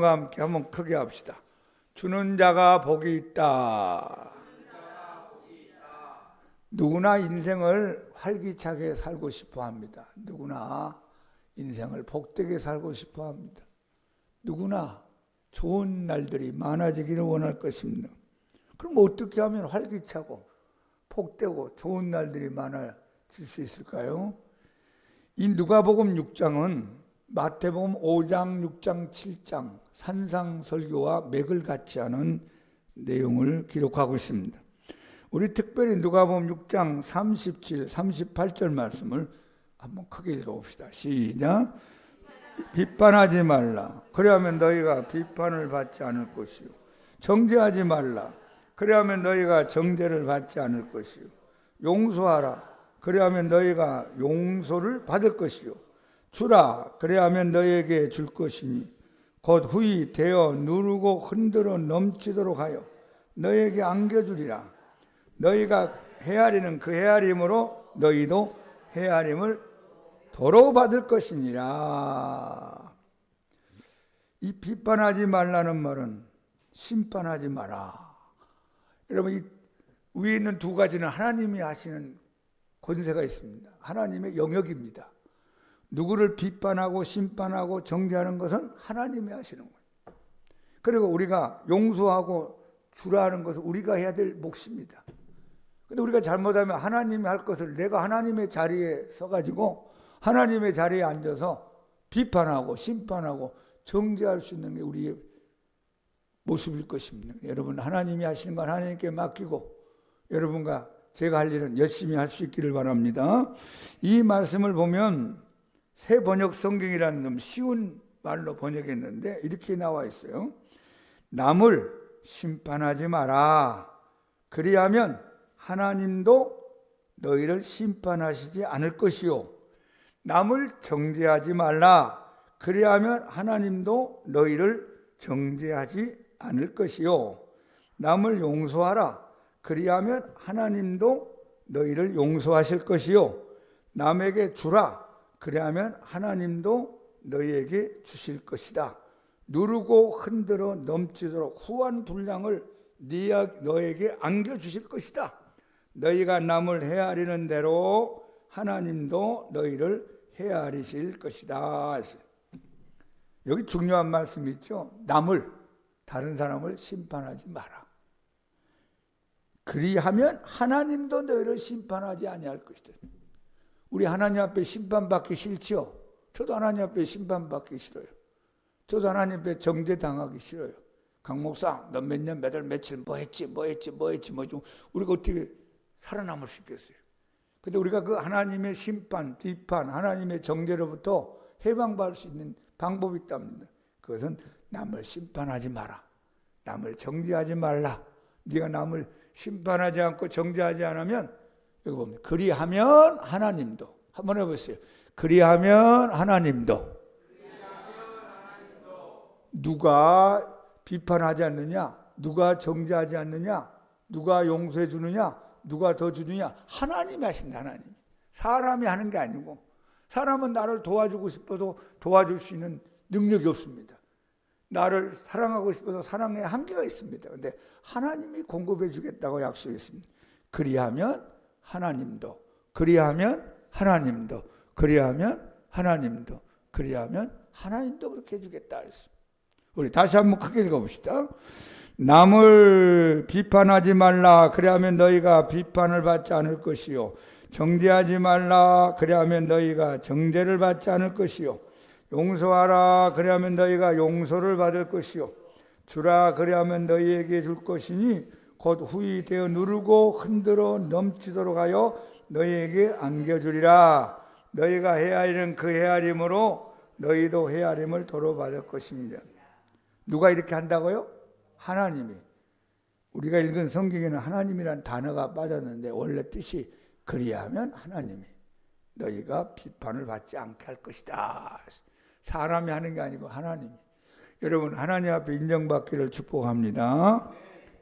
여러분과 함께 한번 크게 합시다. 주는 자가 복이 있다. 누구나 인생을 활기차게 살고 싶어 합니다. 누구나 인생을 복되게 살고 싶어 합니다. 누구나 좋은 날들이 많아지기를 원할 것입니다. 그럼 어떻게 하면 활기차고 복되고 좋은 날들이 많아질 수 있을까요? 이 누가복음 6장은 마태복음 5장, 6장, 7장 산상설교와 맥을 같이 하는 내용을 기록하고 있습니다. 우리 특별히 누가복음 6장 37, 38절 말씀을 한번 크게 읽어봅시다. 시작. 비판하지 말라. 그래야면 너희가 비판을 받지 않을 것이요. 정죄하지 말라. 그래야면 너희가 정죄를 받지 않을 것이요. 용서하라. 그래야면 너희가 용서를 받을 것이요. 주라. 그래야면 너희에게 줄 것이니 곧 후히 대어 누르고 흔들어 넘치도록 하여 너희에게 안겨주리라. 너희가 헤아리는 그 헤아림으로 너희도 헤아림을 도로 받을 것이니라. 이 비판하지 말라는 말은 심판하지 마라. 여러분, 이 위에 있는 두 가지는 하나님이 하시는 권세가 있습니다. 하나님의 영역입니다. 누구를 비판하고 심판하고 정죄하는 것은 하나님이 하시는 거예요. 그리고 우리가 용서하고 주라는 것은 우리가 해야 될 몫입니다. 근데 우리가 잘못하면 하나님이 할 것을 내가 하나님의 자리에 서가지고 하나님의 자리에 앉아서 비판하고 심판하고 정죄할 수 있는 게 우리의 모습일 것입니다. 여러분, 하나님이 하시는 건 하나님께 맡기고 여러분과 제가 할 일은 열심히 할 수 있기를 바랍니다. 이 말씀을 보면 새 번역 성경이라는 좀 쉬운 말로 번역했는데 이렇게 나와 있어요. 남을 심판하지 마라. 그리하면 하나님도 너희를 심판하시지 않을 것이요. 남을 정죄하지 말라. 그리하면 하나님도 너희를 정죄하지 않을 것이요. 남을 용서하라. 그리하면 하나님도 너희를 용서하실 것이요. 남에게 주라. 그리하면 하나님도 너희에게 주실 것이다. 누르고 흔들어 넘치도록 후한 분량을 너에게 안겨주실 것이다. 너희가 남을 헤아리는 대로 하나님도 너희를 헤아리실 것이다. 여기 중요한 말씀이 있죠. 남을, 다른 사람을 심판하지 마라. 그리하면 하나님도 너희를 심판하지 아니할 것이다. 우리 하나님 앞에 심판받기 싫지요? 저도 하나님 앞에 심판받기 싫어요. 저도 하나님 앞에 정죄당하기 싫어요. 강 목사, 너 몇 년, 몇 월, 며칠 뭐 했지. 우리가 어떻게 살아남을 수 있겠어요? 근데 우리가 그 하나님의 심판, 비판, 하나님의 정죄로부터 해방받을 수 있는 방법이 있답니다. 그것은 남을 심판하지 마라. 남을 정죄하지 말라. 네가 남을 심판하지 않고 정죄하지 않으면 여기 보면 그리하면 하나님도 한번 해보세요. 그리하면 하나님도 누가 비판하지 않느냐? 누가 정죄하지 않느냐? 누가 용서해 주느냐? 누가 더 주느냐? 하나님이 하신다. 하나님이. 사람이 하는 게 아니고 사람은 나를 도와주고 싶어도 도와줄 수 있는 능력이 없습니다. 나를 사랑하고 싶어도 사랑의 한계가 있습니다. 그런데 하나님이 공급해 주겠다고 약속했습니다. 그리하면 하나님도, 그리하면 하나님도, 그리하면 하나님도, 그리하면 하나님도 그렇게 해주겠다 했습니다. 우리 다시 한번 크게 읽어봅시다. 남을 비판하지 말라. 그리하면 너희가 비판을 받지 않을 것이요. 정죄하지 말라. 그리하면 너희가 정죄를 받지 않을 것이요. 용서하라. 그리하면 너희가 용서를 받을 것이요. 주라. 그리하면 너희에게 줄 것이니 곧 후히 되어 누르고 흔들어 넘치도록 하여 너희에게 안겨주리라. 너희가 헤아리는 그 헤아림으로 너희도 헤아림을 도로 받을 것이니라. 누가 이렇게 한다고요? 하나님이. 우리가 읽은 성경에는 하나님이란 단어가 빠졌는데 원래 뜻이 그리하면 하나님이 너희가 비판을 받지 않게 할 것이다. 사람이 하는 게 아니고 하나님이. 여러분, 하나님 앞에 인정받기를 축복합니다.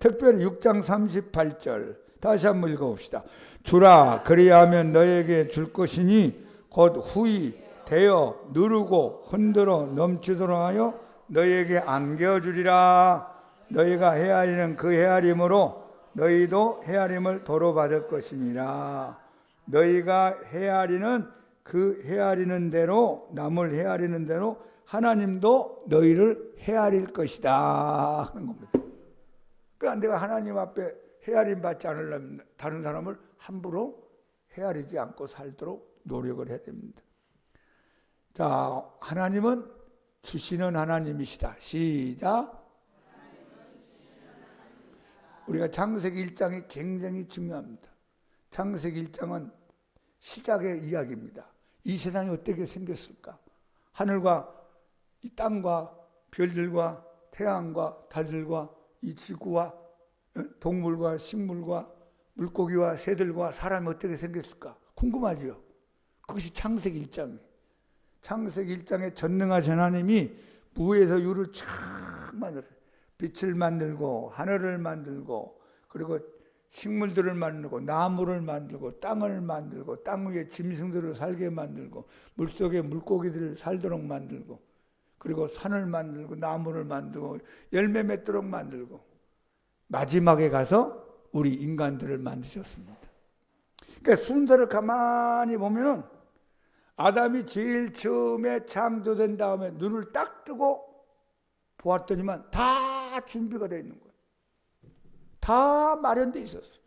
특별히 6장 38절 다시 한번 읽어봅시다. 주라. 그리하면 너희에게 줄 것이니 곧 후히 대어 누르고 흔들어 넘치도록 하여 너희에게 안겨주리라. 너희가 헤아리는 그 헤아림으로 너희도 헤아림을 도로 받을 것이니라. 너희가 헤아리는 그 헤아리는 대로, 남을 헤아리는 대로 하나님도 너희를 헤아릴 것이다 하는 겁니다. 그러니까 내가 하나님 앞에 헤아림 받지 않으려면 다른 사람을 함부로 헤아리지 않고 살도록 노력을 해야 됩니다. 자, 하나님은 주시는 하나님이시다. 시작. 우리가 창세기 1장이 굉장히 중요합니다. 창세기 1장은 시작의 이야기입니다. 이 세상이 어떻게 생겼을까? 하늘과 이 땅과 별들과 태양과 달들과 이 지구와 동물과 식물과 물고기와 새들과 사람이 어떻게 생겼을까? 궁금하죠? 그것이 창세기 1장이에요. 창세기 1장에 전능하신 하나님이 무에서 유를 쫙 만들어요. 빛을 만들고 하늘을 만들고 그리고 식물들을 만들고 나무를 만들고 땅을 만들고 땅 위에 짐승들을 살게 만들고 물속에 물고기들을 살도록 만들고 그리고 산을 만들고 나무를 만들고 열매 맺도록 만들고 마지막에 가서 우리 인간들을 만드셨습니다. 그러니까 순서를 가만히 보면은 아담이 제일 처음에 창조된 다음에 눈을 딱 뜨고 보았더니만 다 준비가 되어 있는 거예요. 다 마련되어 있었어요.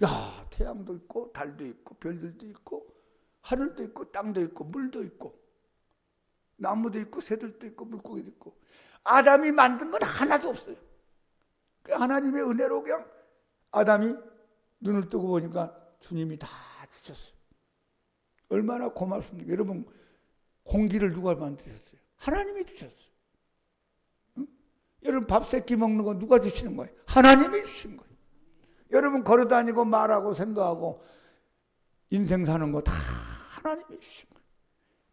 야, 태양도 있고 달도 있고 별들도 있고 하늘도 있고 땅도 있고 물도 있고 나무도 있고 새들도 있고 물고기도 있고 아담이 만든 건 하나도 없어요. 하나님의 은혜로 그냥 아담이 눈을 뜨고 보니까 주님이 다 주셨어요. 얼마나 고맙습니까? 여러분, 공기를 누가 만드셨어요? 하나님이 주셨어요. 응? 여러분, 밥 세끼 먹는 건 누가 주시는 거예요? 하나님이 주신 거예요. 여러분, 걸어다니고 말하고 생각하고 인생 사는 거 다 하나님이 주신 거예요.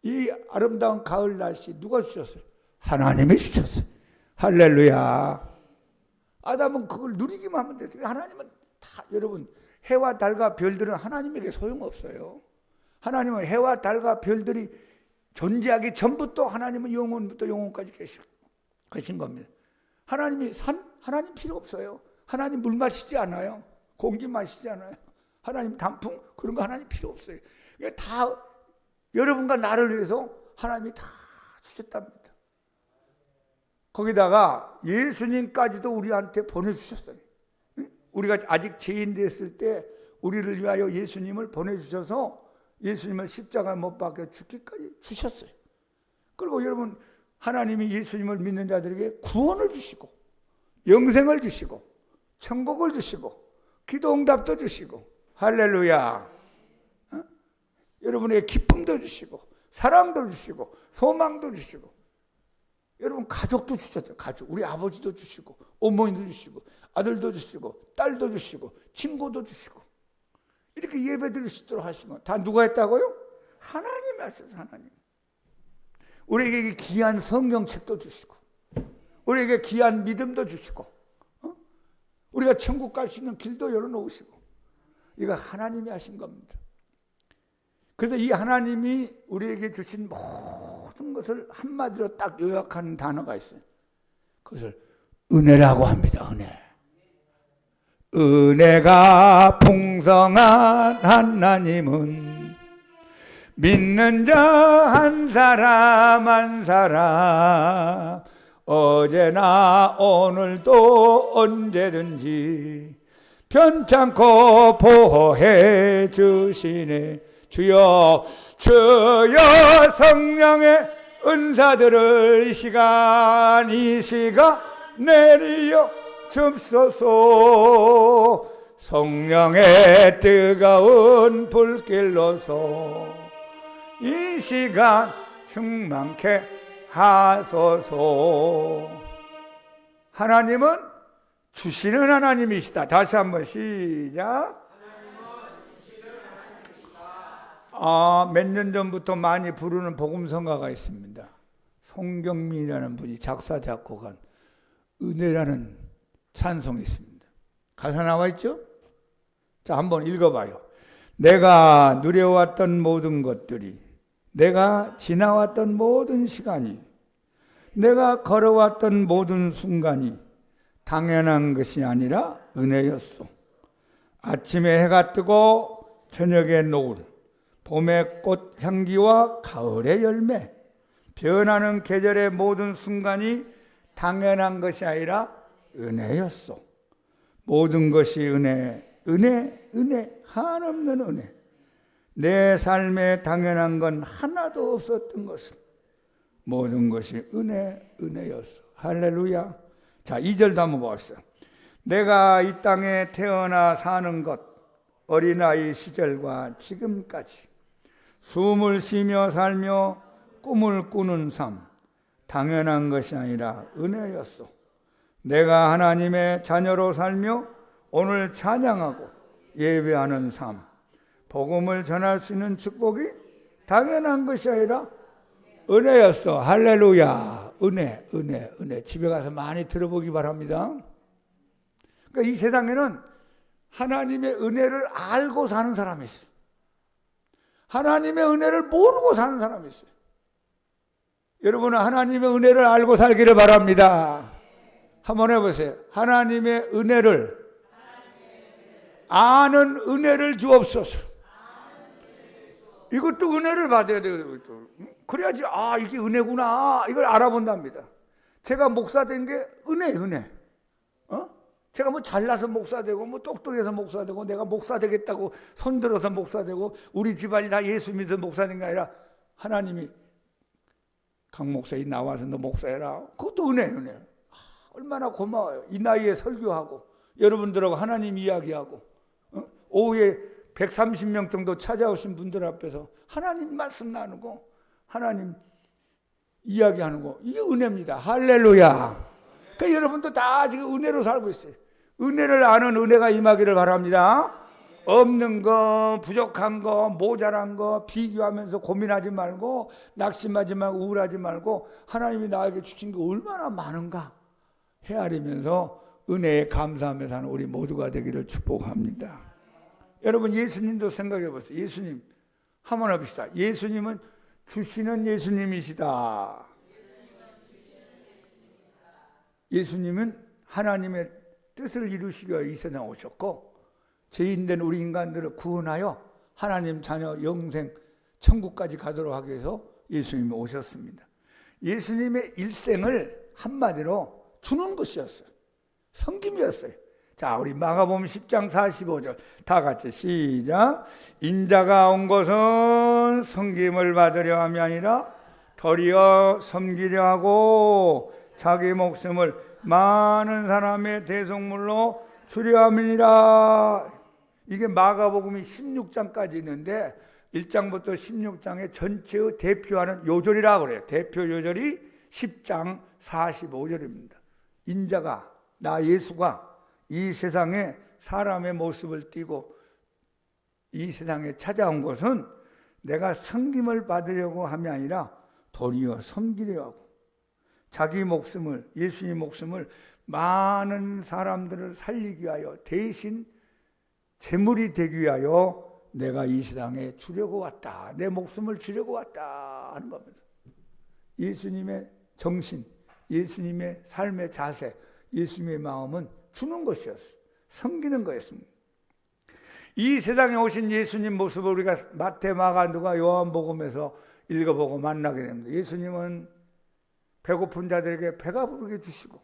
이 아름다운 가을 날씨 누가 주셨어요? 하나님이 주셨어요. 할렐루야. 아담은 그걸 누리기만 하면 돼요. 하나님은 다, 여러분, 해와 달과 별들은 하나님에게 소용없어요. 하나님은 해와 달과 별들이 존재하기 전부터 하나님은 영원부터 영원까지 계신 겁니다. 하나님이 하나님 필요 없어요. 하나님 물 마시지 않아요. 공기 마시지 않아요. 하나님 단풍 그런 거 하나님 필요 없어요. 다 여러분과 나를 위해서 하나님이 다 주셨답니다. 거기다가 예수님까지도 우리한테 보내주셨어요. 우리가 아직 죄인 됐을 때 우리를 위하여 예수님을 보내주셔서 예수님을 십자가에 못 박혀 죽기까지 주셨어요. 그리고 여러분, 하나님이 예수님을 믿는 자들에게 구원을 주시고 영생을 주시고 천국을 주시고 기도 응답도 주시고 할렐루야. 여러분에게 기쁨도 주시고 사랑도 주시고 소망도 주시고 여러분 가족도 주셨죠. 가족. 우리 아버지도 주시고 어머니도 주시고 아들도 주시고 딸도 주시고 친구도 주시고 이렇게 예배 드릴 수 있도록 하신 건 다 누가 했다고요? 하나님이 하셔서 하나님. 우리에게 귀한 성경책도 주시고 우리에게 귀한 믿음도 주시고 우리가 천국 갈 수 있는 길도 열어놓으시고 이거 하나님이 하신 겁니다. 그래서 이 하나님이 우리에게 주신 모든 것을 한마디로 딱 요약하는 단어가 있어요. 그것을 은혜라고 합니다. 은혜. 은혜가 풍성한 하나님은 믿는 자 한 사람 한 사람 어제나 오늘도 언제든지 편찮고 보호해 주시네. 주여 주여 성령의 은사들을 이 시간 내리어 줍소서. 성령의 뜨거운 불길로서 이 시간 충만케 하소서. 하나님은 주시는 하나님이시다. 다시 한번 시작. 몇 년 전부터 많이 부르는 복음성가가 있습니다. 송경민이라는 분이 작사 작곡한 은혜라는 찬송이 있습니다. 가사 나와 있죠? 자, 한번 읽어봐요. 내가 누려왔던 모든 것들이, 내가 지나왔던 모든 시간이 내가 걸어왔던 모든 순간이 당연한 것이 아니라 은혜였소. 아침에 해가 뜨고 저녁에 노을, 봄의 꽃 향기와 가을의 열매, 변하는 계절의 모든 순간이 당연한 것이 아니라 은혜였소. 모든 것이 은혜, 은혜, 은혜, 한없는 은혜. 내 삶에 당연한 건 하나도 없었던 것은 모든 것이 은혜, 은혜였어. 할렐루야. 자, 2절도 한번 보았어요. 내가 이 땅에 태어나 사는 것, 어린아이 시절과 지금까지 숨을 쉬며 살며 꿈을 꾸는 삶, 당연한 것이 아니라 은혜였어. 내가 하나님의 자녀로 살며 오늘 찬양하고 예배하는 삶, 복음을 전할 수 있는 축복이 당연한 것이 아니라 은혜였어. 할렐루야. 은혜, 은혜, 은혜. 집에 가서 많이 들어보기 바랍니다. 그러니까 이 세상에는 하나님의 은혜를 알고 사는 사람이 있어요. 하나님의 은혜를 모르고 사는 사람이 있어요. 여러분은 하나님의 은혜를 알고 살기를 바랍니다. 한번 해보세요. 하나님의 은혜를 아는 은혜를 주옵소서. 이것도 은혜를 받아야 돼요. 그래야지 이게 은혜구나 이걸 알아본답니다. 제가 목사 된 게 은혜. 제가 뭐 잘나서 목사 되고 뭐 똑똑해서 목사 되고 내가 목사 되겠다고 손들어서 목사 되고 우리 집안이 다 예수 믿어서 목사 된 게 아니라 하나님이 강 목사님 나와서 너 목사해라. 그것도 은혜. 얼마나 고마워요. 이 나이에 설교하고 여러분들하고 하나님 이야기하고 오후에 130명 정도 찾아오신 분들 앞에서 하나님 말씀 나누고 하나님 이야기하는 거, 이게 은혜입니다. 할렐루야. 그러니까 여러분도 다 지금 은혜로 살고 있어요. 은혜를 아는 은혜가 임하기를 바랍니다. 없는 거, 부족한 거, 모자란 거 비교하면서 고민하지 말고 낙심하지 말고 우울하지 말고 하나님이 나에게 주신 게 얼마나 많은가 헤아리면서 은혜에 감사하며 사는 우리 모두가 되기를 축복합니다. 여러분, 예수님도 생각해 보세요. 예수님 한번 해봅시다. 예수님은 주시는 예수님이시다. 예수님은 하나님의 뜻을 이루시기 위해 이 세상에 오셨고 죄인된 우리 인간들을 구원하여 하나님 자녀 영생 천국까지 가도록 하기 위해서 예수님이 오셨습니다. 예수님의 일생을 한마디로 주는 것이었어요. 섬김이었어요. 자, 우리 마가복음 10장 45절 다 같이 시작. 인자가 온 것은 섬김을 받으려 함이 아니라 도리어 섬기려 하고 자기 목숨을 많은 사람의 대속물로 주려 함이니라. 이게 마가복음이 16장까지 있는데 1장부터 16장의 전체의 대표하는 요절이라고 그래요. 대표 요절이 10장 45절입니다. 인자가, 나 예수가 이 세상에 사람의 모습을 띠고 이 세상에 찾아온 것은 내가 섬김을 받으려고 함이 아니라 도리어 섬기려 하고 자기 목숨을, 예수님 목숨을 많은 사람들을 살리기 위하여 대신 제물이 되기 위하여 내가 이 세상에 주려고 왔다. 내 목숨을 주려고 왔다 하는 겁니다. 예수님의 정신, 예수님의 삶의 자세, 예수님의 마음은 주는 것이었어요. 섬기는 거였습니다. 이 세상에 오신 예수님 모습을 우리가 마태, 마가, 누가, 요한복음에서 읽어보고 만나게 됩니다. 예수님은 배고픈 자들에게 배가 부르게 주시고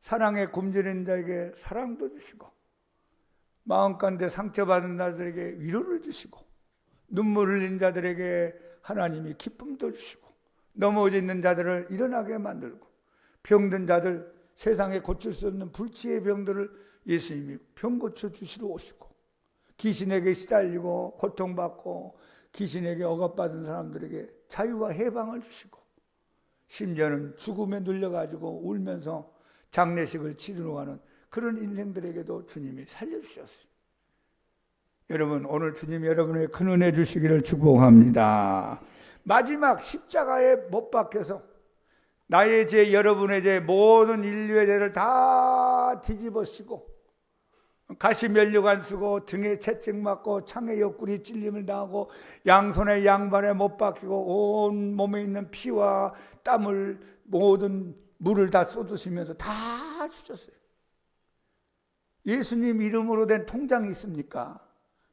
사랑에 굶주린 자에게 사랑도 주시고 마음 가운데 상처받은 자들에게 위로를 주시고 눈물 흘린 자들에게 하나님이 기쁨도 주시고 넘어져 있는 자들을 일어나게 만들고 병든 자들, 세상에 고칠 수 없는 불치의 병들을 예수님이 병 고쳐주시러 오시고 귀신에게 시달리고 고통받고 귀신에게 억압받은 사람들에게 자유와 해방을 주시고 심지어는 죽음에 눌려가지고 울면서 장례식을 치르러 가는 그런 인생들에게도 주님이 살려주셨어요. 여러분, 오늘 주님이 여러분에게 큰 은혜 주시기를 축복합니다. 마지막 십자가에 못 박혀서 나의 죄, 여러분의 죄, 모든 인류의 죄를 다 뒤집어쓰고 가시 면류관 쓰고 등에 채찍 맞고 창에 옆구리 찔림을 당하고 양손에 양발에 못 박히고 온 몸에 있는 피와 땀을 모든 물을 다 쏟으시면서 다 주셨어요. 예수님 이름으로 된 통장이 있습니까?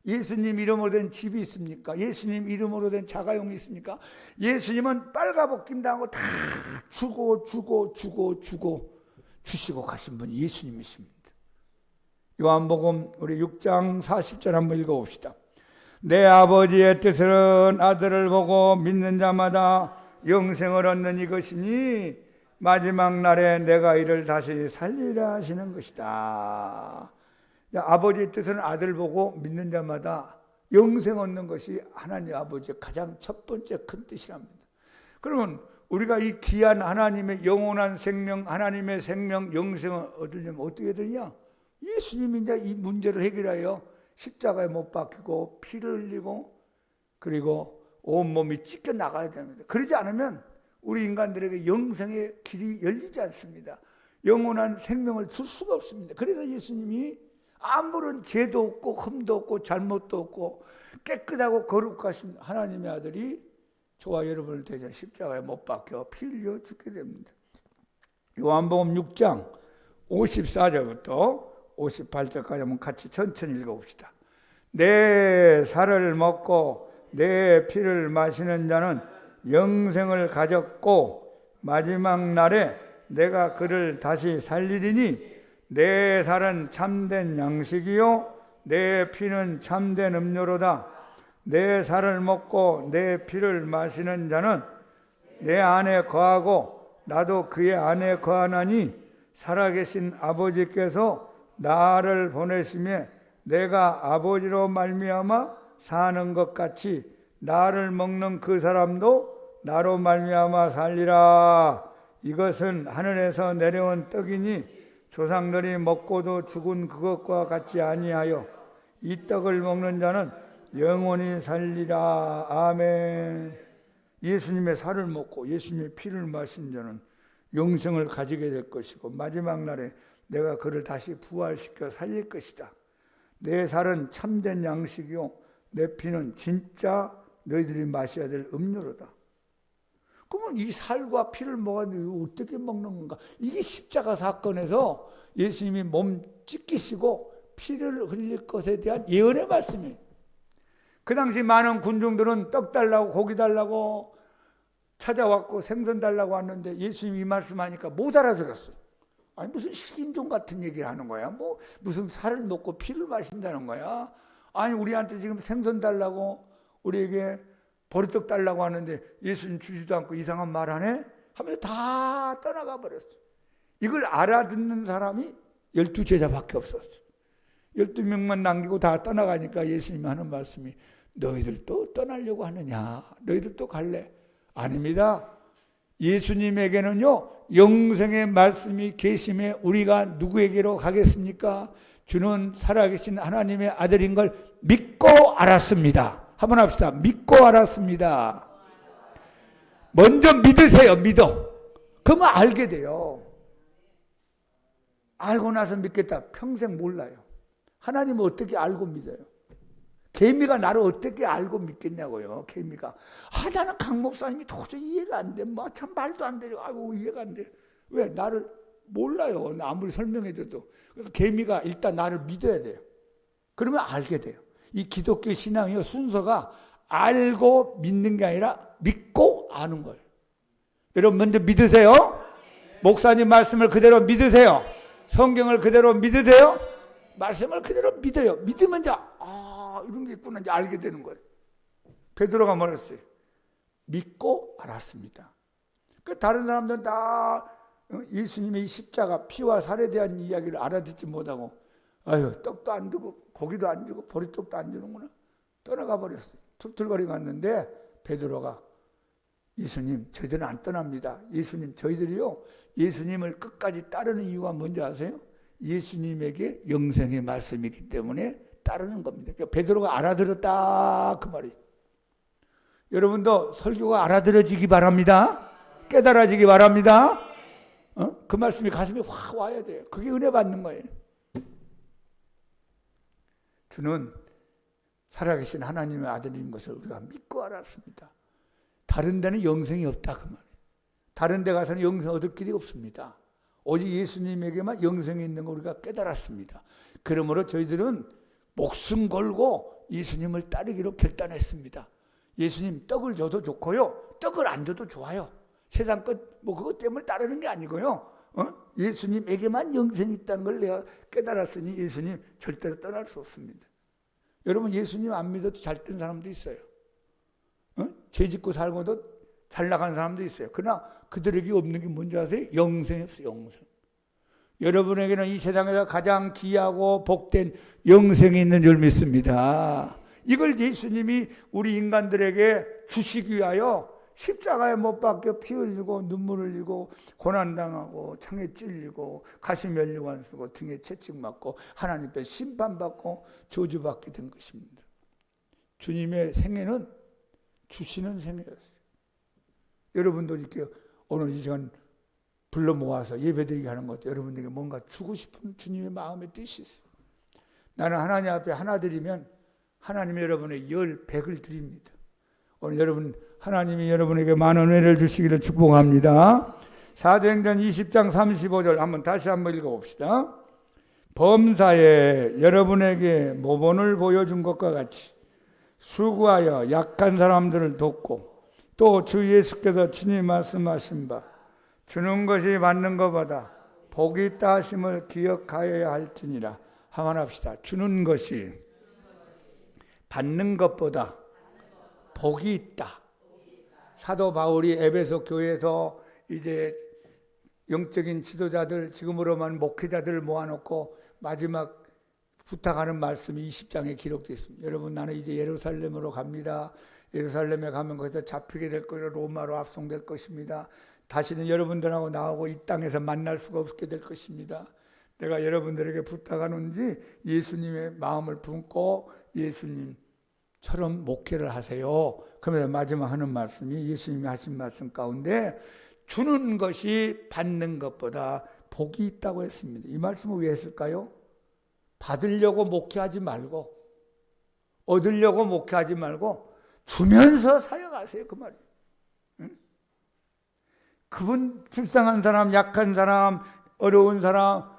예수님 이름으로 된 집이 있습니까? 예수님 이름으로 된 자가용이 있습니까? 예수님은 빨가벗김 당하고 다 주고 주시고 가신 분이 예수님이십니다. 요한복음 우리 6장 40절 한번 읽어봅시다. 내 아버지의 뜻은 아들을 보고 믿는 자마다 영생을 얻는 이것이니 마지막 날에 내가 이를 다시 살리라 하시는 것이다. 아버지의 뜻은 아들 보고 믿는 자마다 영생 얻는 것이 하나님 아버지의 가장 첫 번째 큰 뜻이랍니다. 그러면 우리가 이 귀한 하나님의 영원한 생명, 하나님의 생명, 영생을 얻으려면 어떻게 되냐? 예수님이 이제 이 문제를 해결하여 십자가에 못 박히고 피를 흘리고 그리고 온몸이 찢겨 나가야 됩니다. 그러지 않으면 우리 인간들에게 영생의 길이 열리지 않습니다. 영원한 생명을 줄 수가 없습니다. 그래서 예수님이 아무런 죄도 없고 흠도 없고 잘못도 없고 깨끗하고 거룩하신 하나님의 아들이 저와 여러분을 대신 십자가에 못 박혀 피 흘려 죽게 됩니다. 요한복음 6장 54절부터 58절까지 한번 같이 천천히 읽어봅시다. 내 살을 먹고 내 피를 마시는 자는 영생을 가졌고 마지막 날에 내가 그를 다시 살리리니 내 살은 참된 양식이요 내 피는 참된 음료로다. 내 살을 먹고 내 피를 마시는 자는 내 안에 거하고 나도 그의 안에 거하나니 살아계신 아버지께서 나를 보내심에 내가 아버지로 말미암아 사는 것 같이 나를 먹는 그 사람도 나로 말미암아 살리라. 이것은 하늘에서 내려온 떡이니 조상들이 먹고도 죽은 그것과 같이 아니하여 이 떡을 먹는 자는 영원히 살리라. 아멘. 예수님의 살을 먹고 예수님의 피를 마신 자는 영생을 가지게 될 것이고 마지막 날에 내가 그를 다시 부활시켜 살릴 것이다. 내 살은 참된 양식이요 내 피는 진짜 너희들이 마셔야 될 음료로다. 그러면 이 살과 피를 먹었는데 어떻게 먹는 건가? 이게 십자가 사건에서 예수님이 몸 찢기시고 피를 흘릴 것에 대한 예언의 말씀이에요. 그 당시 많은 군중들은 떡 달라고 고기 달라고 찾아왔고 생선 달라고 왔는데 예수님이 이 말씀하니까 못 알아들었어요. 아니 무슨 식인종 같은 얘기를 하는 거야? 뭐 무슨 살을 먹고 피를 마신다는 거야? 아니 우리한테 지금 생선 달라고 우리에게 보리떡 달라고 하는데 예수님 주지도 않고 이상한 말 하네? 하면서 다 떠나가 버렸어요. 이걸 알아듣는 사람이 12제자밖에 없었어요. 12명만 남기고 다 떠나가니까 예수님이 하는 말씀이 너희들도 떠나려고 하느냐? 너희들도 갈래? 아닙니다. 예수님에게는요 영생의 말씀이 계심에 우리가 누구에게로 가겠습니까? 주는 살아계신 하나님의 아들인 걸 믿고 알았습니다. 한번 합시다. 믿고 알았습니다. 먼저 믿으세요. 믿어. 그러면 알게 돼요. 알고 나서 믿겠다. 평생 몰라요. 하나님은 어떻게 알고 믿어요? 개미가 나를 어떻게 알고 믿겠냐고요. 개미가. 나는 강 목사님이 도저히 이해가 안 돼. 뭐 참 말도 안 돼요. 아이고 이해가 안 돼. 왜? 나를 몰라요. 아무리 설명해줘도. 그러니까 개미가 일단 나를 믿어야 돼요. 그러면 알게 돼요. 이 기독교 신앙이요 순서가 알고 믿는 게 아니라 믿고 아는 거예요. 여러분 먼저 믿으세요. 목사님 말씀을 그대로 믿으세요. 성경을 그대로 믿으세요. 말씀을 그대로 믿어요. 믿으면 이제 이런 게 있구나 이제 알게 되는 거예요. 베드로가 말했어요. 믿고 알았습니다. 그 다른 사람들은 다 예수님의 십자가 피와 살에 대한 이야기를 알아듣지 못하고 아유 떡도 안 주고 고기도 안 주고 보리떡도 안 주는구나 떠나가 버렸어요. 툴툴거리고 갔는데 베드로가 예수님 저희들은 안 떠납니다. 예수님 저희들이요 예수님을 끝까지 따르는 이유가 뭔지 아세요? 예수님에게 영생의 말씀이기 때문에 따르는 겁니다. 그러니까 베드로가 알아들었다 그 말이에요. 여러분도 설교가 알아들어지기 바랍니다. 깨달아지기 바랍니다. 그 말씀이 가슴에 확 와야 돼요. 그게 은혜 받는 거예요. 주는 살아계신 하나님의 아들인 것을 우리가 믿고 알았습니다. 다른 데는 영생이 없다 그 말이에요. 다른 데 가서는 영생 얻을 길이 없습니다. 오직 예수님에게만 영생이 있는 걸 우리가 깨달았습니다. 그러므로 저희들은 목숨 걸고 예수님을 따르기로 결단했습니다. 예수님 떡을 줘도 좋고요, 떡을 안 줘도 좋아요. 세상 것 뭐 그것 때문에 따르는 게 아니고요. 예수님에게만 영생이 있다는 걸 내가 깨달았으니 예수님 절대로 떠날 수 없습니다. 여러분, 예수님 안 믿어도 잘 된 사람도 있어요. 죄 짓고 살고도 잘 나간 사람도 있어요. 그러나 그들에게 없는 게 뭔지 아세요? 영생이 없어요. 영생. 여러분에게는 이 세상에서 가장 귀하고 복된 영생이 있는 줄 믿습니다. 이걸 예수님이 우리 인간들에게 주시기 위하여 십자가에 못 박혀 피 흘리고 눈물 흘리고 고난당하고 창에 찔리고 가시 면류관 쓰고 등에 채찍 맞고 하나님 앞에 심판받고 저주받게 된 것입니다. 주님의 생애는 주시는 생애였어요. 여러분도 이렇게 오늘 이 시간 불러 모아서 예배드리게 하는 것도 여러분에게 뭔가 주고 싶은 주님의 마음의 뜻이 있어요. 나는 하나님 앞에 하나 드리면 하나님이 여러분의 10,100을 드립니다. 오늘 여러분, 하나님이 여러분에게 많은 은혜를 주시기를 축복합니다. 사도행전 20장 35절 다시 한번 읽어봅시다. 범사에 여러분에게 모본을 보여준 것과 같이 수고하여 약한 사람들을 돕고 또 주 예수께서 친히 말씀하신 바 주는 것이 받는 것보다 복이 있다 하심을 기억하여야 할지니라. 한번 합시다. 주는 것이 받는 것보다 복이 있다. 사도 바울이 에베소 교회에서 이제 영적인 지도자들, 지금으로만 목회자들을 모아놓고 마지막 부탁하는 말씀이 20장에 기록되어 있습니다. 여러분, 나는 이제 예루살렘으로 갑니다. 예루살렘에 가면 거기서 잡히게 될 거예요. 로마로 압송될 것입니다. 다시는 여러분들하고 나하고 이 땅에서 만날 수가 없게 될 것입니다. 내가 여러분들에게 부탁하는지 예수님의 마음을 품고 예수님처럼 목회를 하세요. 그러면서 마지막 하는 말씀이 예수님이 하신 말씀 가운데 주는 것이 받는 것보다 복이 있다고 했습니다. 이 말씀을 왜 했을까요? 받으려고 목회하지 말고, 얻으려고 목회하지 말고 주면서 사역하세요. 그 말이에요. 응? 그분 불쌍한 사람, 약한 사람, 어려운 사람,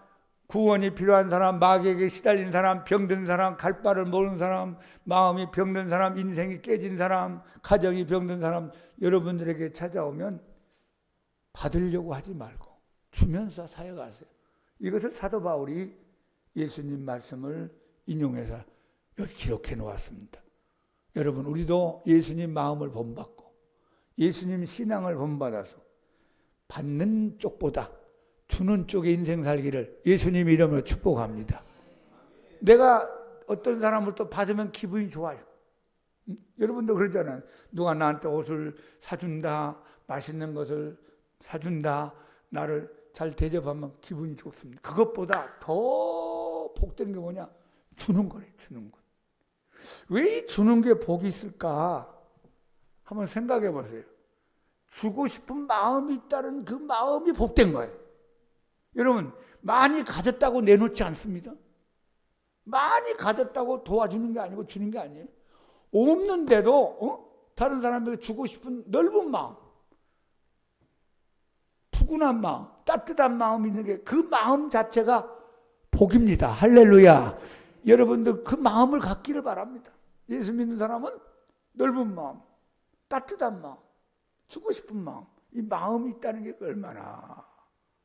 구원이 필요한 사람, 마귀에게 시달린 사람, 병든 사람, 갈 바를 모르는 사람, 마음이 병든 사람, 인생이 깨진 사람, 가정이 병든 사람, 여러분들에게 찾아오면 받으려고 하지 말고 주면서 사역하세요. 이것을 사도 바울이 예수님 말씀을 인용해서 여기 기록해 놓았습니다. 여러분, 우리도 예수님 마음을 본받고 예수님 신앙을 본받아서 받는 쪽보다 주는 쪽의 인생 살기를 예수님 이름으로 축복합니다. 내가 어떤 사람을 또 받으면 기분이 좋아요. 여러분도 그러잖아요. 누가 나한테 옷을 사준다, 맛있는 것을 사준다, 나를 잘 대접하면 기분이 좋습니다. 그것보다 더 복된 게 뭐냐? 주는 거래요. 주는 것. 왜 주는 게 복이 있을까? 한번 생각해 보세요. 주고 싶은 마음이 있다는 그 마음이 복된 거예요. 여러분, 많이 가졌다고 내놓지 않습니다. 많이 가졌다고 도와주는 게 아니고 주는 게 아니에요. 없는데도 다른 사람에게 주고 싶은 넓은 마음, 푸근한 마음, 따뜻한 마음이 있는 게 그 마음 자체가 복입니다. 할렐루야. 여러분들 그 마음을 갖기를 바랍니다. 예수 믿는 사람은 넓은 마음, 따뜻한 마음, 주고 싶은 마음, 이 마음이 있다는 게 얼마나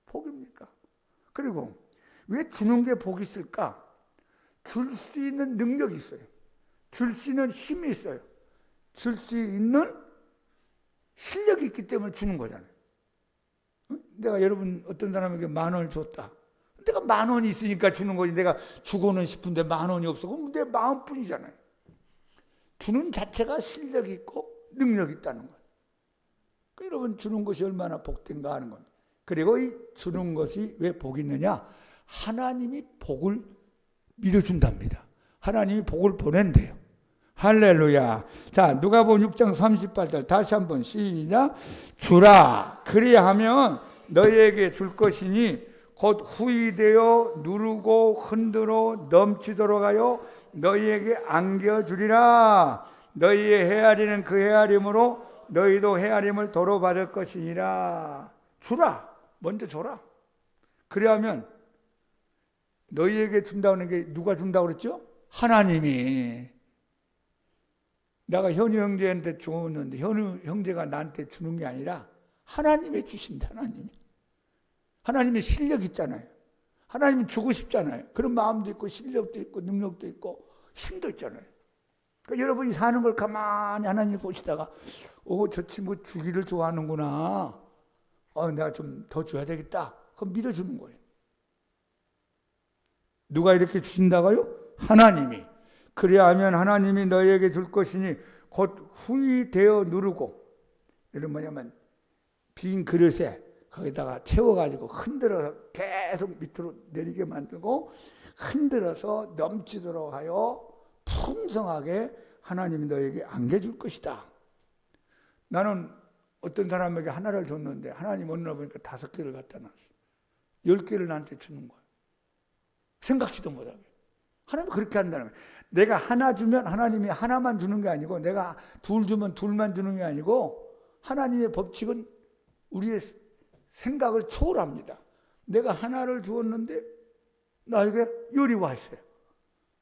복입니까? 그리고 왜 주는 게 복이 있을까? 줄 수 있는 능력이 있어요. 줄 수 있는 힘이 있어요. 줄 수 있는 실력이 있기 때문에 주는 거잖아요. 내가 여러분 어떤 사람에게 10,000원을 줬다. 내가 10,000원이 있으니까 주는 거지. 내가 주고는 싶은데 10,000원이 없어. 그럼 내 마음뿐이잖아요. 주는 자체가 실력이 있고 능력이 있다는 거예요. 그러니까 여러분, 주는 것이 얼마나 복된가 하는 겁니다. 그리고 이 주는 것이 왜 복이 있느냐? 하나님이 복을 밀어준답니다. 하나님이 복을 보낸대요. 할렐루야. 자, 누가복음 6장 38절 다시 한번 시작. 주라. 그리하면 너희에게 줄 것이니 곧 후이되어 누르고 흔들어 넘치도록 하여 너희에게 안겨주리라. 너희의 헤아리는 그 헤아림으로 너희도 헤아림을 도로 받을 것이니라. 주라. 먼저 줘라. 그래야면 너희에게 준다는 게 누가 준다고 그랬죠? 하나님이. 내가 현우 형제한테 줬는데 현우 형제가 나한테 주는 게 아니라 하나님이 주신다. 하나님이 실력 있잖아요. 하나님이 주고 싶잖아요. 그런 마음도 있고 실력도 있고 능력도 있고 힘도 있잖아요. 그러니까 여러분이 사는 걸 가만히 하나님 보시다가 저 친구 주기를 좋아하는구나. 내가 좀 더 줘야 되겠다. 그럼 밀어주는 거예요. 누가 이렇게 주신다고요? 하나님이. 그래야하면 하나님이 너희에게 줄 것이니 곧 후히 되어 누르고, 이런 뭐냐면 빈 그릇에 거기다가 채워가지고 흔들어서 계속 밑으로 내리게 만들고 흔들어서 넘치도록 하여 풍성하게 하나님이 너에게 안겨줄 것이다. 나는 어떤 사람에게 하나를 줬는데 하나님 어느 날 보니까 5개를 갖다 놨어. 10개를 나한테 주는 거야. 생각지도 못하게. 하나님이 그렇게 한다는 거야. 내가 하나 주면 하나님이 하나만 주는 게 아니고, 내가 둘 주면 둘만 주는 게 아니고, 하나님의 법칙은 우리의 생각을 초월합니다. 내가 하나를 주었는데 나에게 10이 와 있어요.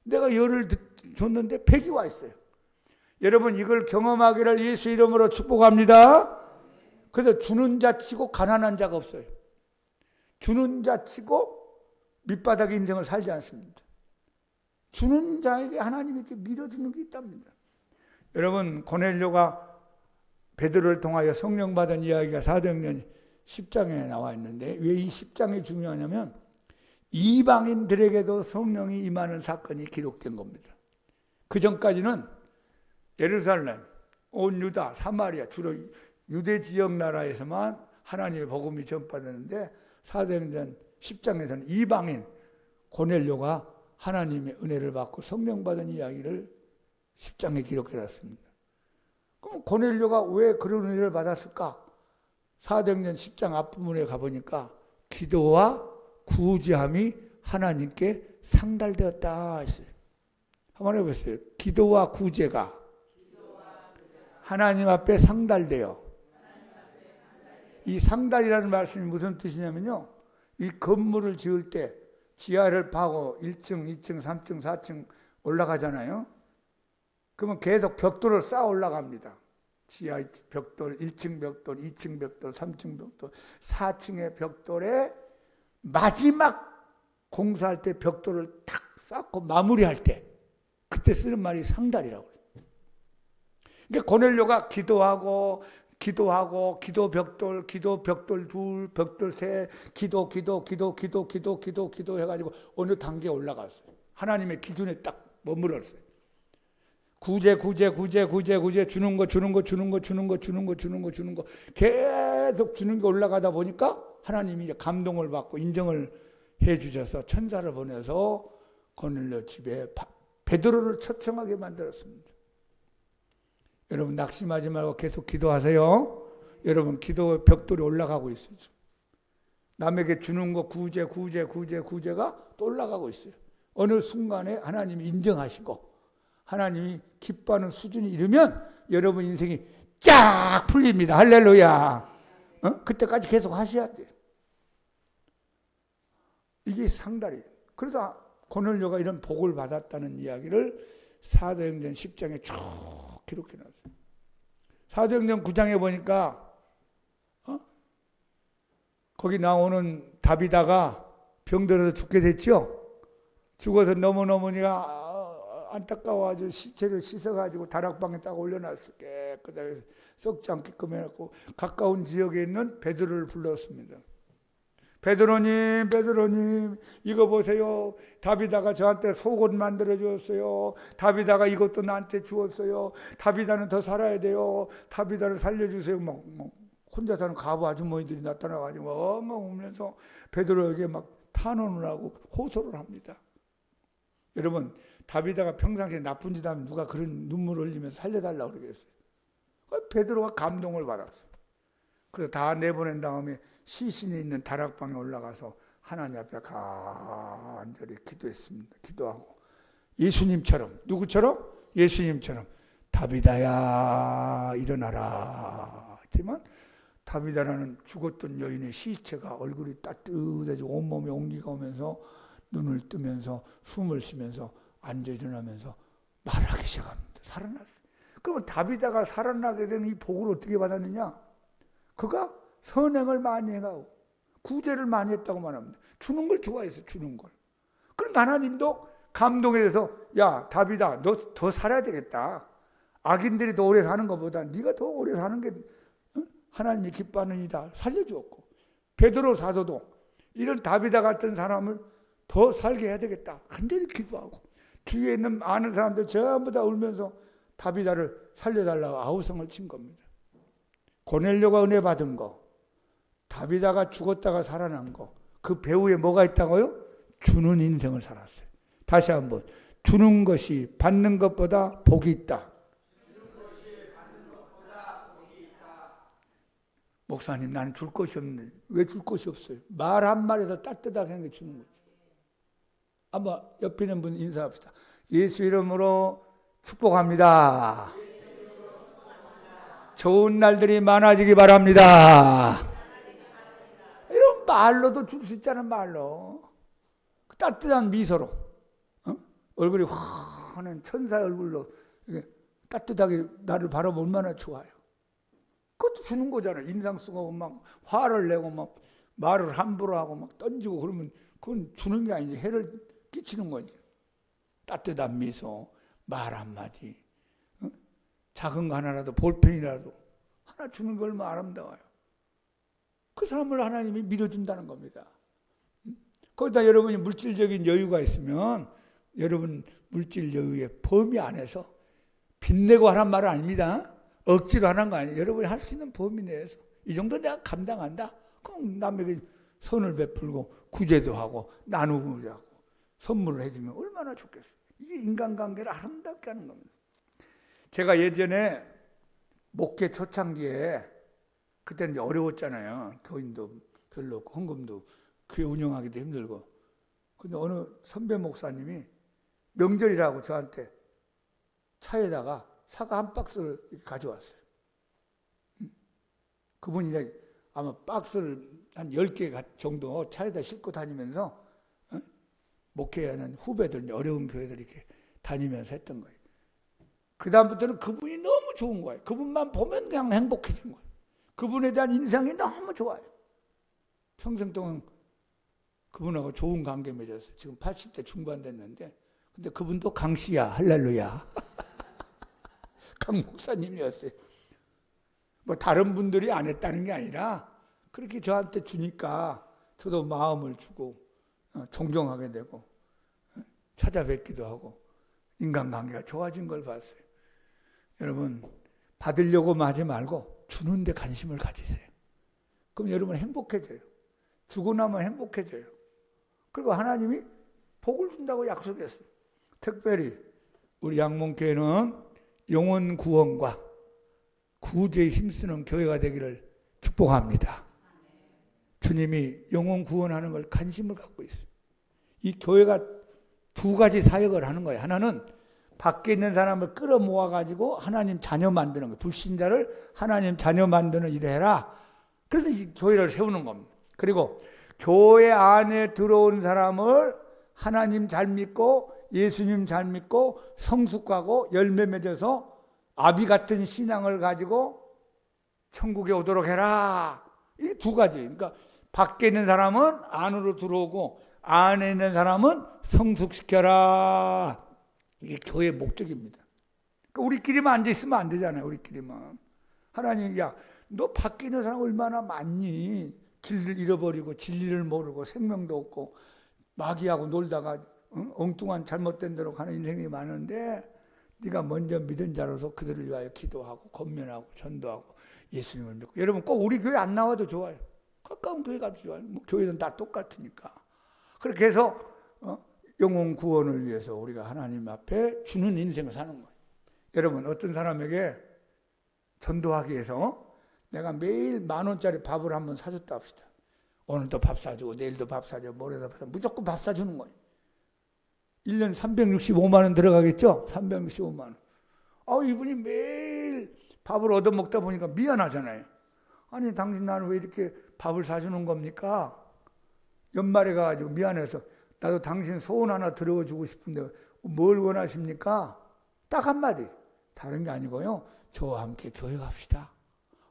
내가 10을 줬는데 100이 와 있어요. 여러분, 이걸 경험하기를 예수 이름으로 축복합니다. 그래서 주는 자 치고 가난한 자가 없어요. 주는 자 치고 밑바닥 인생을 살지 않습니다. 주는 자에게 하나님이 이렇게 밀어주는 게 있답니다. 여러분, 고넬료가 베드로를 통하여 성령 받은 이야기가 사도행전 10장에 나와 있는데, 왜 이 10장이 중요하냐면 이방인들에게도 성령이 임하는 사건이 기록된 겁니다. 그 전까지는 예루살렘, 온 유다, 사마리아, 주로 유대 지역 나라에서만 하나님의 복음이 전파되는데, 사도행전 10장에서는 이방인 고넬료가 하나님의 은혜를 받고 성령 받은 이야기를 10장에 기록해놨습니다. 그럼 고넬료가 왜 그런 은혜를 받았을까? 사도행전 10장 앞부분에 가보니까 기도와 구제함이 하나님께 상달되었다 했어요. 한번 해보세요. 기도와 구제가 하나님 앞에 상달돼요. 이 상달이라는 말씀이 무슨 뜻이냐면요, 이 건물을 지을 때 지하를 파고 1층, 2층, 3층, 4층 올라가잖아요. 그러면 계속 벽돌을 쌓아 올라갑니다. 지하 벽돌, 1층 벽돌, 2층 벽돌, 3층 벽돌, 4층의 벽돌에 마지막 공사할 때 벽돌을 탁 쌓고 마무리할 때, 그때 쓰는 말이 상달이라고 해요. 그러니까 고넬료가 기도 벽돌, 기도 벽돌 둘, 벽돌 셋, 기도 해가지고 어느 단계에 올라갔어요. 하나님의 기준에 딱 머물렀어요. 구제 주는 거 계속 주는 게 올라가다 보니까 하나님이 이제 감동을 받고 인정을 해 주셔서 천사를 보내서 고넬료 집에 베드로를 초청하게 만들었습니다. 여러분, 낙심하지 말고 계속 기도하세요. 여러분, 기도 벽돌이 올라가고 있어요. 남에게 주는 거 구제가 또 올라가고 있어요. 어느 순간에 하나님이 인정하시고 하나님이 기뻐하는 수준이 이르면 여러분 인생이 쫙 풀립니다. 할렐루야. 그때까지 계속 하셔야 돼요. 이게 상달이에요. 그래서 고넬료가 이런 복을 받았다는 이야기를 사도행전 10장에 쭉 기록해놨어요. 사도행전 9장에 보니까 거기 나오는 다비다가 병들어서 죽게 됐죠. 죽어서 너무너무 안타까워가지고 시체를 씻어가지고 다락방에 딱 올려놨어요. 깨끗하게 썩지 않게끔 해놓고 가까운 지역에 있는 베드로를 불렀습니다. 베드로님 이거 보세요. 다비다가 저한테 속옷 만들어 주었어요. 다비다가 이것도 나한테 주었어요. 다비다는 더 살아야 돼요. 다비다를 살려주세요. 막 혼자 사는 가부 아주머니들이 나타나가지고 엉엉 울면서 베드로에게 막 탄원을 하고 호소를 합니다. 여러분, 다비다가 평상시에 나쁜 짓 하면 누가 그런 눈물을 흘리면서 살려달라고 그러겠어요. 베드로가 감동을 받았어요. 그래서 다 내보낸 다음에 시신이 있는 다락방에 올라가서 하나님 앞에 간절히 기도했습니다. 기도하고 예수님처럼, 누구처럼? 예수님처럼 다비다야 일어나라 했지만 다비다라는 죽었던 여인의 시체가 얼굴이 따뜻해지고 온몸에 온기가 오면서 눈을 뜨면서 숨을 쉬면서 앉아 일어나면서 말하기 시작합니다. 살아났어요. 그러면 다비다가 살아나게 된 이 복을 어떻게 받았느냐? 그가 선행을 많이 해가고 구제를 많이 했다고 말합니다. 주는 걸 좋아해서 주는 걸. 그러니까 하나님도 감동에 대해서 야 다비다 너 더 살아야 되겠다. 악인들이 더 오래 사는 것보다 네가 더 오래 사는 게 하나님이 기뻐하는 이다. 살려주었고 베드로 사도도 이런 다비다 같은 사람을 더 살게 해야 되겠다. 간절히 기도하고 주위에 있는 아는 사람들 전부 다 울면서 다비다를 살려달라고 아우성을 친 겁니다. 고넬료가 은혜 받은 거, 다비다가 죽었다가 살아난 거, 그 배후에 뭐가 있다고요? 주는 인생을 살았어요. 다시 한번 주는 것이 받는 것보다 복이 있다. 목사님 나는 줄 것이 없는데 왜 줄 것이 없어요? 말 한마디에서 따뜻하게 하는 게 주는 거지. 한번 옆에 있는 분 인사합시다. 예수 이름으로 축복합니다. 좋은 날들이 많아지기 바랍니다. 이런 말로도 줄 수 있잖아. 말로 따뜻한 미소로 얼굴이 환한 천사의 얼굴로 따뜻하게 나를 바라보면 얼마나 좋아요. 그것도 주는 거잖아요. 인상 쓰고 막 화를 내고 막 말을 함부로 하고 막 던지고 그러면 그건 주는 게 아니지. 해를 끼치는 거지. 따뜻한 미소, 말 한마디, 작은 거 하나라도 볼펜이라도 하나 주는 게 얼마나 아름다워요. 그 사람을 하나님이 밀어준다는 겁니다. 거기다 여러분이 물질적인 여유가 있으면 여러분 물질 여유의 범위 안에서 빚내고 하란 말은 아닙니다. 억지로 하는 거 아니에요. 여러분이 할 수 있는 범위 내에서 이 정도 내가 감당한다. 그럼 남에게 선을 베풀고 구제도 하고 나누고 하고 선물을 해주면 얼마나 좋겠어요. 이게 인간관계를 아름답게 하는 겁니다. 제가 예전에 목회 초창기에 그때는 이제 어려웠잖아요. 교인도 별로 없고 헌금도 교회 운영하기도 힘들고. 근데 어느 선배 목사님이 명절이라고 저한테 차에다가 사과 한 박스를 가져왔어요. 그분이 이제 아마 박스를 한 10개 정도 차에다 싣고 다니면서 목회하는 후배들, 어려운 교회들 이렇게 다니면서 했던 거예요. 그 다음부터는 그분이 너무 좋은 거예요. 그분만 보면 그냥 행복해진 거예요. 그분에 대한 인상이 너무 좋아요. 평생 동안 그분하고 좋은 관계 맺었어요. 지금 80대 중반 됐는데 근데 그분도 강씨야. 할렐루야. 강 목사님이었어요. 뭐 다른 분들이 안 했다는 게 아니라 그렇게 저한테 주니까 저도 마음을 주고 존경하게 되고 찾아뵙기도 하고 인간관계가 좋아진 걸 봤어요. 여러분 받으려고만 하지 말고 주는 데 관심을 가지세요. 그럼 여러분 행복해져요. 주고 나면 행복해져요. 그리고 하나님이 복을 준다고 약속했어요. 특별히 우리 양문교회는 영혼 구원과 구제에 힘쓰는 교회가 되기를 축복합니다. 주님이 영혼 구원하는 걸 관심을 갖고 있어요. 이 교회가 두 가지 사역을 하는 거예요. 하나는 밖에 있는 사람을 끌어모아가지고 하나님 자녀 만드는 거예요. 불신자를 하나님 자녀 만드는 일을 해라. 그래서 이 교회를 세우는 겁니다. 그리고 교회 안에 들어온 사람을 하나님 잘 믿고 예수님 잘 믿고 성숙하고 열매 맺어서 아비 같은 신앙을 가지고 천국에 오도록 해라. 이 두 가지. 그러니까 밖에 있는 사람은 안으로 들어오고 안에 있는 사람은 성숙시켜라. 이게 교회의 목적입니다. 그러니까 우리끼리만 앉아있으면 안 되잖아요. 우리끼리만. 하나님이 야, 너 밖에 있는 사람 얼마나 많니? 길을 잃어버리고 진리를 모르고 생명도 없고 마귀하고 놀다가 엉뚱한 잘못된 대로 가는 인생이 많은데 네가 먼저 믿은 자로서 그들을 위하여 기도하고 권면하고 전도하고 예수님을 믿고. 여러분 꼭 우리 교회 안 나와도 좋아요. 가까운 교회 가도 좋아요. 뭐 교회는 다 똑같으니까. 그렇게 해서 영혼 구원을 위해서 우리가 하나님 앞에 주는 인생을 사는 거예요. 여러분 어떤 사람에게 전도하기 위해서 내가 매일 10,000원짜리 밥을 한번 사줬다 합시다. 오늘도 밥 사주고 내일도 밥 사주고 모레도 밥 사주고 무조건 밥 사주는 거예요. 1년 365만 원 들어가겠죠? 365만 원. 이분이 매일 밥을 얻어먹다 보니까 미안하잖아요. 아니 당신 나는 왜 이렇게 밥을 사주는 겁니까? 연말에 가가지고 미안해서 나도 당신 소원 하나 들어주고 싶은데 뭘 원하십니까? 딱 한마디. 다른 게 아니고요. 저와 함께 교회 갑시다.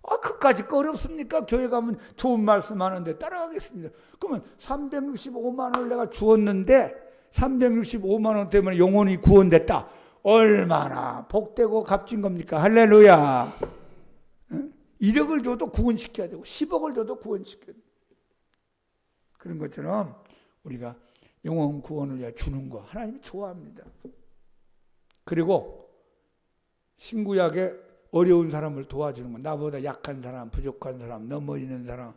그까짓 거 어렵습니까? 교회 가면 좋은 말씀 하는데 따라가겠습니다. 그러면 365만 원을 내가 주었는데 365만 원 때문에 영혼이 구원됐다. 얼마나 복되고 값진 겁니까? 할렐루야. 1억을 줘도 구원시켜야 되고 10억을 줘도 구원시켜야 되고 그런 것처럼 우리가 영혼 구원을 위해 주는 거 하나님이 좋아합니다. 그리고 신구약에 어려운 사람을 도와주는 거, 나보다 약한 사람, 부족한 사람, 넘어지는 사람,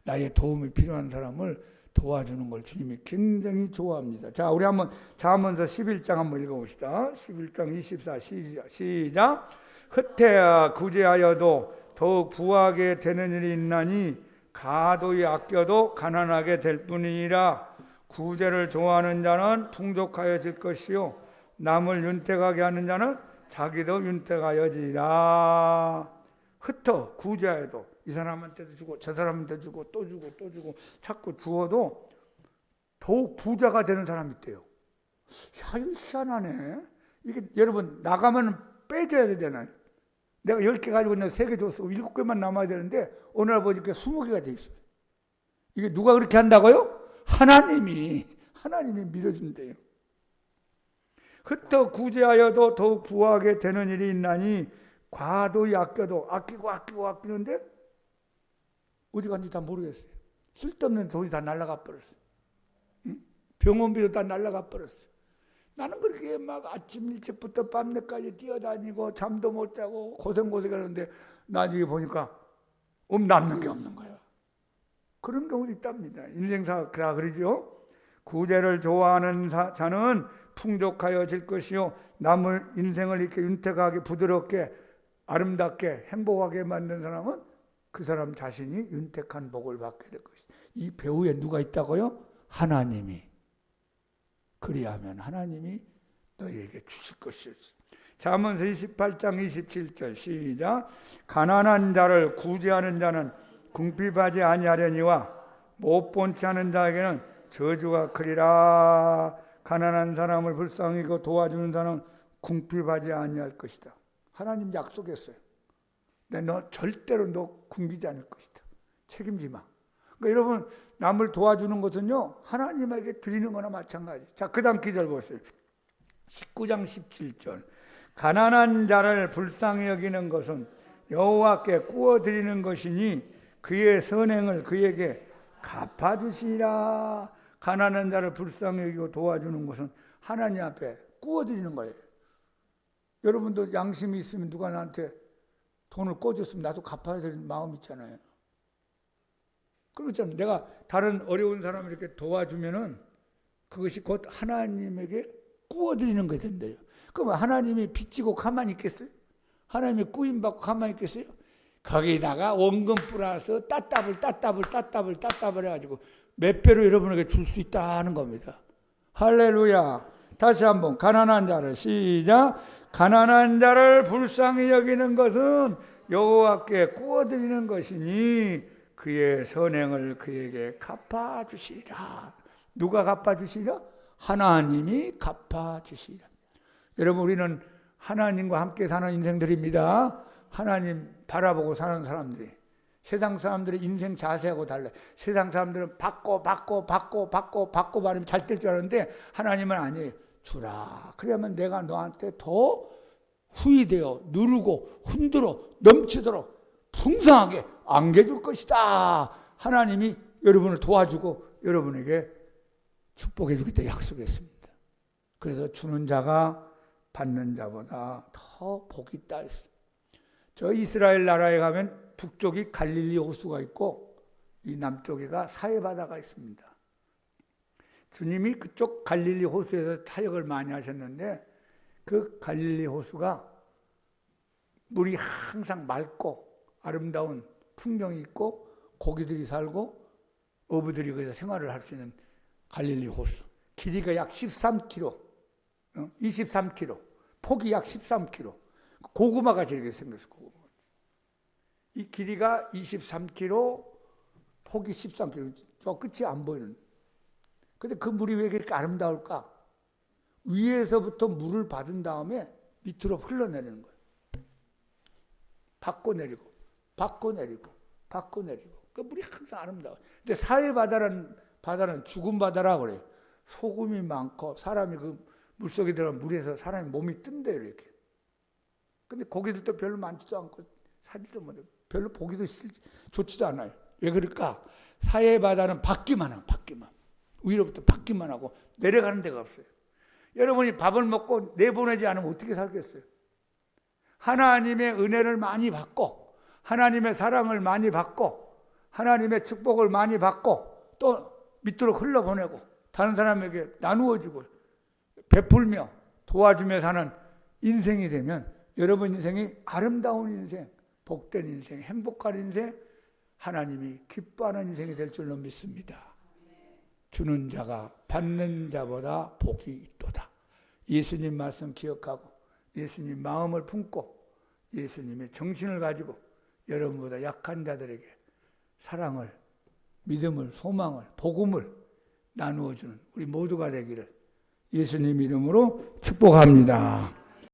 나의 도움이 필요한 사람을 도와주는 걸 주님이 굉장히 좋아합니다. 자, 우리 한번 잠언서 11장 한번 읽어봅시다. 11장 24 시작. 흩태야 구제하여도 더욱 부하게 되는 일이 있나니 가도히 아껴도 가난하게 될 뿐이니라. 구제를 좋아하는 자는 풍족하여질 것이요 남을 윤택하게 하는 자는 자기도 윤택하여지리라. 흩어 구제해도 이 사람한테도 주고 저 사람한테 주고 또 주고 또 주고 자꾸 주어도 더욱 부자가 되는 사람이 있대요. 야, 이거 희한하네. 이게 여러분 나가면 빼줘야 되잖아요. 내가 10개 가지고 있는데 3개 줬어. 7개만 남아야 되는데 어느 날 보니까 20개가 돼 있어요. 이게 누가 그렇게 한다고요? 하나님이 밀어준대요. 흩어 구제하여도 더욱 부하게 되는 일이 있나니 과도히 아껴도 아끼는데 어디 간지 다 모르겠어요. 쓸데없는 돈이 다 날아가 버렸어요. 병원비도 다 날아가 버렸어요. 나는 그렇게 막 아침 일찍부터 밤늦게까지 뛰어다니고 잠도 못 자고 고생하는데 나중에 보니까 남는 게 없는 거야. 그런 경우도 있답니다. 인생사 그러죠. 구제를 좋아하는 자는 풍족하여질 것이요 남을 인생을 이렇게 윤택하게 부드럽게 아름답게 행복하게 만든 사람은 그 사람 자신이 윤택한 복을 받게 될 것이다. 이 배후에 누가 있다고요? 하나님이. 그리하면 하나님이 너희에게 주실 것이었어. 잠언서 28장 27절 시작. 가난한 자를 구제하는 자는 궁핍하지 아니하려니와 못 본치 않은 자에게는 저주가 크리라. 가난한 사람을 불쌍히 여기고 도와주는 자는 궁핍하지 아니할 것이다. 하나님 약속했어요. 너 절대로 너 굶기지 않을 것이다. 책임지 마. 그러니까 여러분 남을 도와주는 것은요 하나님에게 드리는 거나 마찬가지. 자, 그 다음 기절 보세요. 19장 17절. 가난한 자를 불쌍히 여기는 것은 여호와께 구워드리는 것이니 그의 선행을 그에게 갚아주시라. 가난한 자를 불쌍히 여기고 도와주는 것은 하나님 앞에 구워드리는 거예요. 여러분도 양심이 있으면 누가 나한테 돈을 꿔줬으면 나도 갚아야 될 마음 있잖아요. 그렇잖아요. 내가 다른 어려운 사람을 이렇게 도와주면은 그것이 곧 하나님에게 구워드리는 게 된대요. 그럼 하나님이 빚지고 가만히 있겠어요? 하나님이 꾸임받고 가만히 있겠어요? 거기다가 원금 플러스 따따블 해가지고 몇 배로 여러분에게 줄 수 있다는 겁니다. 할렐루야. 다시 한번 가난한 자를 시작. 가난한 자를 불쌍히 여기는 것은 여호와께 구워드리는 것이니 그의 선행을 그에게 갚아주시리라. 누가 갚아주시리라? 하나님이 갚아주시리라. 여러분 우리는 하나님과 함께 사는 인생들입니다. 하나님 바라보고 사는 사람들이. 세상 사람들의 인생 자세하고 달라요. 세상 사람들은 받고 받으면 잘 될 줄 아는데 하나님은 아니에요. 주라. 그러면 내가 너한테 더 후이되어 누르고 흔들어 넘치도록 풍성하게 안겨줄 것이다. 하나님이 여러분을 도와주고 여러분에게 축복해 주겠다 약속했습니다. 그래서 주는 자가 받는 자보다 더 복이 있다 했어요. 저 이스라엘 나라에 가면 북쪽이 갈릴리 호수가 있고 이 남쪽에가 사해바다가 있습니다. 주님이 그쪽 갈릴리 호수에서 사역을 많이 하셨는데 그 갈릴리 호수가 물이 항상 맑고 아름다운 풍경이 있고 고기들이 살고 어부들이 거기서 생활을 할 수 있는 갈릴리 호수. 길이가 약 13km, 23km, 폭이 약 13km. 고구마가 이렇게 생겼어. 고구마. 이 길이가 23km, 폭이 13km. 저 끝이 안 보이는. 근데 그 물이 왜 그렇게 아름다울까? 위에서부터 물을 받은 다음에 밑으로 흘러내리는 거예요. 받고 내리고, 받고 내리고, 받고 내리고. 그 물이 항상 아름다워요. 근데 사해 바다는 죽은 바다라고 그래요. 소금이 많고 사람이 그 물속에 들어가면 물에서 사람이 몸이 뜬대요, 이렇게. 근데 고기들도 별로 많지도 않고 사지도 못해. 별로 보기도 좋지도 않아요. 왜 그럴까? 사해 바다는 받기만 하고, 받기만. 위로부터 받기만 하고 내려가는 데가 없어요. 여러분이 밥을 먹고 내보내지 않으면 어떻게 살겠어요? 하나님의 은혜를 많이 받고, 하나님의 사랑을 많이 받고, 하나님의 축복을 많이 받고, 또 밑으로 흘러보내고, 다른 사람에게 나누어주고, 베풀며 도와주며 사는 인생이 되면 여러분 인생이 아름다운 인생, 복된 인생, 행복한 인생, 하나님이 기뻐하는 인생이 될 줄로 믿습니다. 주는 자가 받는 자보다 복이 있도다. 예수님 말씀 기억하고 예수님 마음을 품고 예수님의 정신을 가지고 여러분보다 약한 자들에게 사랑을, 믿음을, 소망을, 복음을 나누어주는 우리 모두가 되기를 예수님 이름으로 축복합니다.